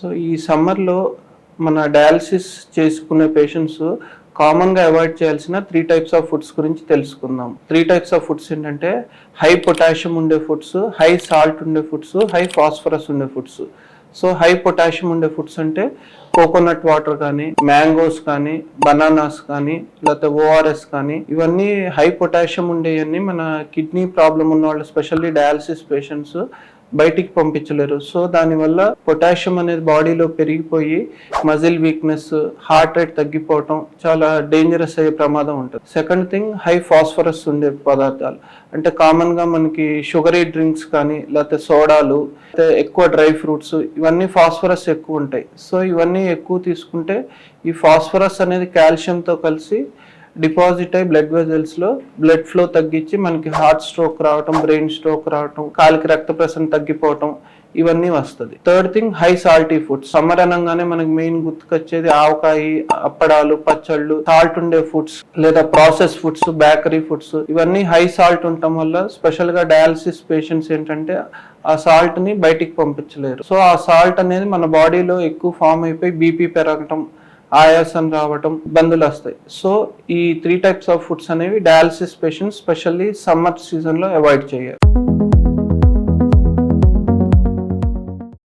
So ఈ సమ్మర్‌లో మన డయాలిసిస్ చేసుకునే పేషెంట్స్ కామన్‌గా అవాయిడ్ చేయాల్సిన 3 టైప్స్ ఆఫ్ ఫుడ్స్ గురించి తెలుసుకుందాం. 3 టైప్స్ ఆఫ్ ఫుడ్స్ ఏంటంటే హై పొటాషియం ఉండే ఫుడ్స్, హై సాల్ట్ ఉండే ఫుడ్స్, హై ఫాస్ఫరస్ ఉండే ఫుడ్స్. సో హై పొటాషియం ఉండే ఫుడ్స్ అంటే కోకోనట్ వాటర్ కానీ, మ్యాంగోస్ కానీ, బనానాస్ కానీ, లేకపోతే ఓఆర్ఎస్ కానీ ఇవన్నీ హై పొటాషియం ఉండేవన్నీ మన కిడ్నీ ప్రాబ్లం ఉన్న వాళ్ళు స్పెషల్లీ డయాలిసిస్ పేషెంట్స్ బయటికి పంపించలేరు. సో దానివల్ల పొటాషియం అనేది బాడీలో పెరిగిపోయి మజిల్ వీక్నెస్, హార్ట్ రేట్ తగ్గిపోవటం చాలా డేంజరస్ అయ్యే ప్రమాదం ఉంటుంది. సెకండ్ థింగ్ హై ఫాస్ఫరస్ ఉండే పదార్థాలు అంటే కామన్గా మనకి షుగరీ డ్రింక్స్ కానీ లేకపోతే సోడాలు, ఎక్కువ డ్రై ఫ్రూట్స్ ఇవన్నీ ఫాస్ఫరస్ ఎక్కువ ఉంటాయి. సో ఇవన్నీ ఎక్కువ తీసుకుంటే ఈ ఫాస్ఫరస్ అనేది కాల్షియంతో కలిసి డిపాజిట్ అయ్యి బ్లడ్ వెజల్స్లో బ్లడ్ ఫ్లో తగ్గించి మనకి హార్ట్ స్ట్రోక్ రావటం, బ్రెయిన్ స్ట్రోక్ రావటం, కాలికి రక్త ప్రసరణ తగ్గిపోవటం ఇవన్నీ వస్తుంది. Third thing high salty foods. Summer అనగానే మనకి మెయిన్ గుర్తుకొచ్చేది ఆవకాయ, అప్పడాలు, పచ్చళ్ళు, సాల్ట్ ఉండే ఫుడ్స్ లేదా ప్రాసెస్ ఫుడ్స్, బేకరీ ఫుడ్స్ ఇవన్నీ హై సాల్ట్ ఉండటం వల్ల స్పెషల్ గా డయాలసిస్ పేషెంట్స్ ఏంటంటే ఆ సాల్ట్ ని బయటికి పంపించలేరు. సో ఆ సాల్ట్ అనేది మన బాడీలో ఎక్కువ ఫామ్ అయిపోయి బీపీ పెరగటం, ఆయాసం రావటం ఇబ్బందులు వస్తాయి. సో ఈ 3 టైప్స్ ఆఫ్ ఫుడ్స్ అనేవి dialysis patients specially summer season లో అవాయిడ్ చేయాలి.